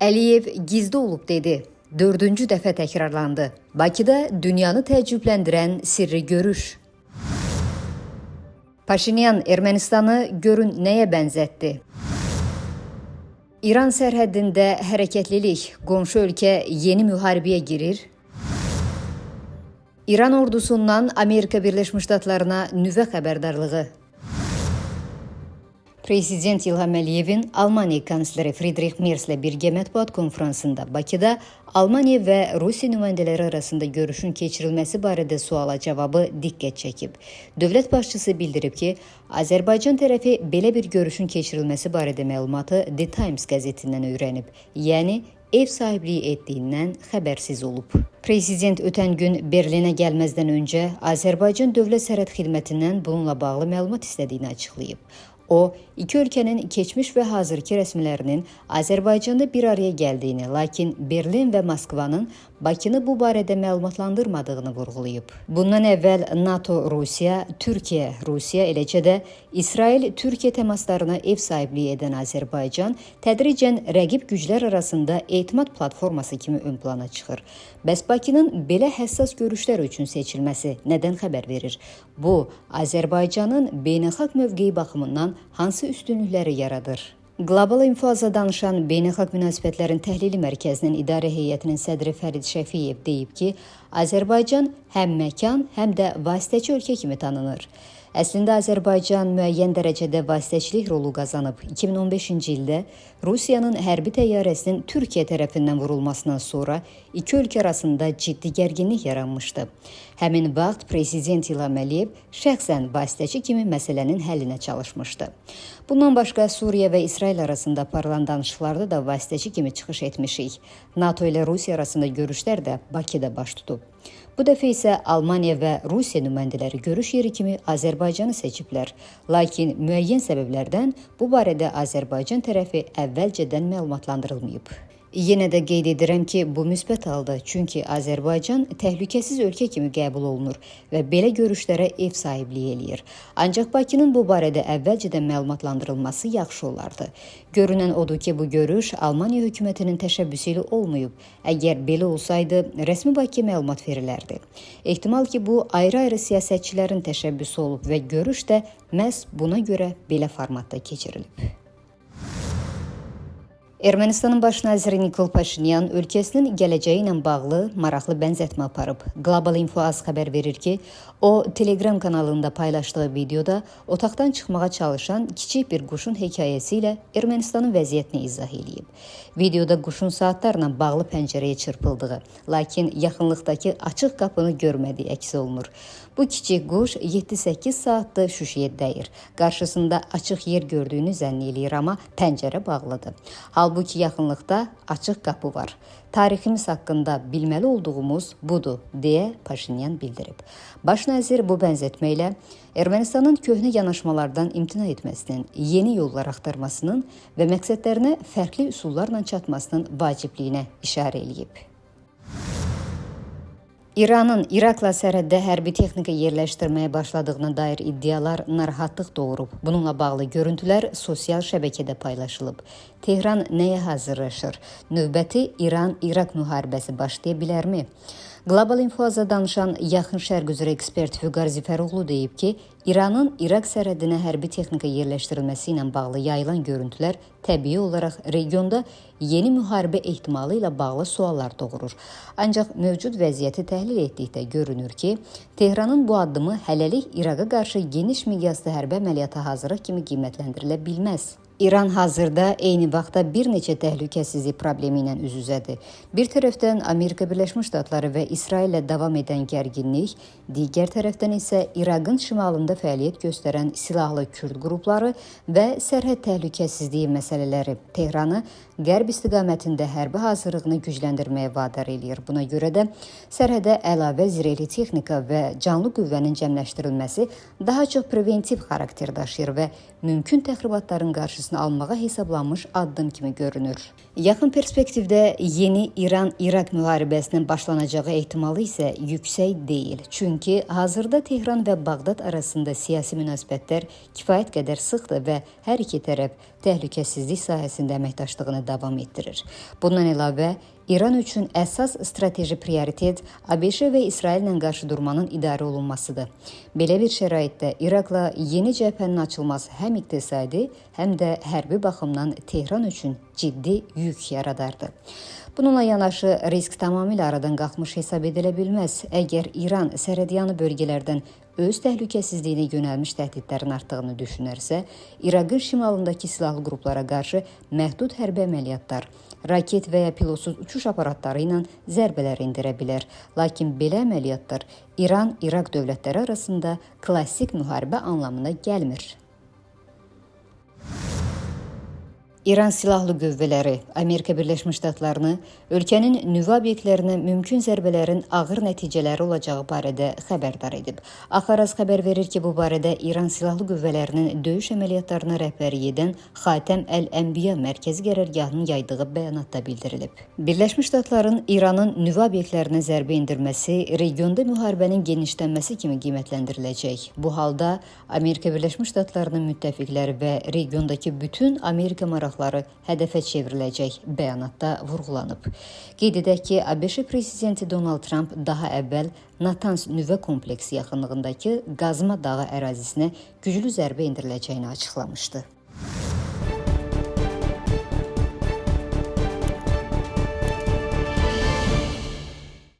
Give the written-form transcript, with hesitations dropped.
Əliyev gizli olub dedi. 4-cü dəfə təkrarlandı. Bakıda dünyanı təəccübləndirən sirri görüş. Paşinyan Ermənistanı görün nəyə bənzətdi? İran sərhəddində hərəkətlilik, qonşu ölkə yeni müharibəyə girir. İran ordusundan Amerika Birləşmiş Ştatlarına nüvə xəbərdarlığı. Prezident İlham Əliyevin Almaniya kansleri Friedrich Merzlə birgə mətbuat konfransında Bakıda Almaniya və Rusiya nümayəndələri arasında görüşün keçirilməsi barədə suala cavabı diqqət çəkib. Dövlət başçısı bildirib ki, Azərbaycan tərəfi belə bir görüşün keçirilməsi barədə məlumatı The Times qəzetindən öyrənib, yəni ev sahibliyi etdiyindən xəbərsiz olub. Prezident ötən gün Berlinə gəlməzdən öncə Azərbaycan Dövlət Sərhəd Xidmətindən bununla bağlı məlumat istədiyini açıqlayıb. O, iki ölkənin keçmiş və hazırki rəsmilərinin Azərbaycanda bir araya gəldiyini, lakin Berlin və Moskvanın Bakını bu barədə məlumatlandırmadığını vurğulayıb. Bundan əvvəl NATO, Rusiya, Türkiyə, Rusiya, eləcə də İsrail-Türkiyə təmaslarına ev sahibliyi edən Azərbaycan tədricən rəqib güclər arasında etimad platforması kimi ön plana çıxır. Bəs Bakının belə həssas görüşlər üçün seçilməsi nədən xəbər verir? Bu, Azərbaycanın beynəlxalq mövqeyi baxımından hansı üstünlükləri yaradır? Global Info-za danışan Beynəlxalq Münasibətlərin Təhlili Mərkəzinin İdarə Heyətinin sədri Fərid Şəfiyev deyib ki, Azərbaycan həm məkan, həm də vasitəçi ölkə kimi tanınır. Əslində Azərbaycan müəyyən dərəcədə vasitəçilik rolu qazanıb. 2015-ci ildə Rusiyanın hərbi təyyarəsinin Türkiyə tərəfindən vurulmasından sonra iki ölkə arasında ciddi gərginlik yaranmışdı. Həmin vaxt Prezident İlham Əliyev şəxsən vasitəçi kimi məsələnin həllinə çalışmışdı. Bundan başqa Suriya və İsrail arasında aparılan danışıqlarda da vasitəçi kimi çıxış etmişik. NATO ilə Rusiya arasında görüşlər də Bakıda baş tutub. Bu dəfə isə Almaniya və Rusiya nümayəndələri görüş yeri kimi Azərbaycanı seçiblər. Lakin müəyyən səbəblərdən bu barədə Azərbaycan tərəfi əvvəlcədən məlumatlandırılmayıb. Yenə də qeyd edirəm ki, bu müsbət haldır, çünki Azərbaycan təhlükəsiz ölkə kimi qəbul olunur və belə görüşlərə ev sahibliyi eləyir. Ancaq Bakının bu barədə əvvəlcədən məlumatlandırılması yaxşı olardı. Görünən odur ki, bu görüş Almaniya hökumətinin təşəbbüsü ilə olmayıb. Əgər belə olsaydı, rəsmi Bakıya məlumat verilərdi. Ehtimal ki, bu ayrı-ayrı siyasətçilərin təşəbbüsü olub və görüş də məhz buna görə belə formatda keçirilib. Ermənistanın baş naziri Nikol Paşinyan ölkəsinin gələcəyi ilə bağlı maraqlı bənzətmə aparıb. Global Info-az xəbər verir ki, o Telegram kanalında paylaşdığı videoda otaqdan çıxmağa çalışan kiçik bir quşun hekayəsi ilə Ermənistanın vəziyyətini izah edib. Videoda quşun saatlarla bağlı pəncərəyə çırpıldığı, lakin yaxınlıqdakı açıq qapını görmədiyi əks olunur. Bu kiçik quş 7-8 saatdır şüşəyə dəyir. Qarşısında açıq yer gördüyünü zənn eləyir, amma pəncərə bağlıdır. Halbuki yaxınlıqda açıq qapı var. Tariximiz haqqında bilməli olduğumuz budur, deyə Paşinyan bildirib. Baş nazir bu bənzətmə ilə Ermənistanın köhnə yanaşmalardan imtina etməsinin, yeni yollar axtarmasının və məqsədlərinə fərqli üsullarla çatmasının vacibliyinə işarə eləyib. İranın İraqla sərhəddə hərbi texnika yerləşdirməyə başladığına dair iddialar narahatlıq doğurub. Bununla bağlı görüntülər sosial şəbəkədə paylaşılıb. Tehran nəyə hazırlaşır? Növbəti İran-İraq müharibəsi başlaya bilərmi? Global Info-za danışan Yaxın Şərq üzrə ekspert Füqar Zifəroğlu deyib ki, İranın İraq sərhədinə hərbi texnika yerləşdirilməsi ilə bağlı yayılan görüntülər təbii olaraq regionda yeni müharibə ehtimalı ilə bağlı suallar doğurur. Ancaq mövcud vəziyyəti təhlil etdikdə görünür ki, Tehranın bu addımı hələlik İraqa qarşı geniş miqyaslı hərbi əməliyyata hazırlıq kimi qiymətləndirilə bilməz. İran hazırda eyni vaxtda bir neçə təhlükəsizlik problemi ilə üz-üzədir. Bir tərəfdən Amerika Birləşmiş Ştatları və İsrail ilə davam edən gərginlik, digər tərəfdən isə İraqın şimalında fəaliyyət göstərən silahlı Kürd qrupları və sərhəd təhlükəsizliyi məsələləri Tehranı qərb istiqamətində hərbi hazırlığını gücləndirməyə vadar eləyir. Buna görə də sərhədə əlavə zirehli texnika və canlı qüvvənin cəmləşdirilməsi daha çox preventiv xarakter daşıyır və mümkün təxribatların qarşısını qarşısını almağa hesablanmış addım kimi görünür. Yaxın perspektivdə yeni İran-İraq müharibəsinin başlanacağı ehtimalı isə yüksək deyil. Çünki hazırda Tehran və Bağdad arasında siyasi münasibətlər kifayət qədər sıxdır və hər iki tərəf təhlükəsizlik sahəsində əməkdaşlığını davam etdirir. Bundan əlavə, İran üçün əsas strateji prioritet ABŞ və İsraillə qarşı durmanın idarə olunmasıdır. Belə bir şəraitdə İraqla yeni cəbhənin açılması həm iqtisadi, həm də hərbi baxımdan Tehran üçün ciddi yük yaradardı. Bununla yanaşı risk tamamilə aradan qalxmış hesab edilə bilməz. Əgər İran sərhədyanı bölgələrdən öz təhlükəsizliyinə yönəlmiş təhdidlərin artdığını düşünərsə, İraqın şimalındakı silahlı qruplara qarşı məhdud hərbi əməliyyatlar, raket və ya pilotsuz uçuş aparatları ilə zərbələr endirə bilər. Lakin belə əməliyyatlar İran-İraq dövlətləri arasında klassik müharibə anlamına gəlmir. İran Silahlı Qüvvələri Amerika Birləşmiş Ştatlarını ölkənin nüvə obyektlərinə mümkün zərbələrin ağır nəticələri olacağı barədə xəbərdar edib. Axaraz xəbər verir ki, bu barədə İran Silahlı Qüvvələrinin döyüş əməliyyatlarına rəhbərlik edən Xatəm Əl-Ənbiya mərkəzi qərargahının yaydığı bəyanatda bildirilib. Birləşmiş Ştatların İranın nüvə obyektlərinə zərbə endirməsi regionda müharibənin genişlənməsi kimi qiymətləndiriləcək. Bu halda Amerika Birləşmiş Ştatlarının müttəfiqləri və regiondakı bütün Amerika maraqları hədəfə çevriləcək bəyanatda vurğulanıb. Qeyd edək ki, ABŞ prezidenti Donald Trump daha əvvəl Natans nüvə kompleksi yaxınlığındakı Qazma dağı ərazisinə güclü zərbə endiriləcəyini açıqlamışdı.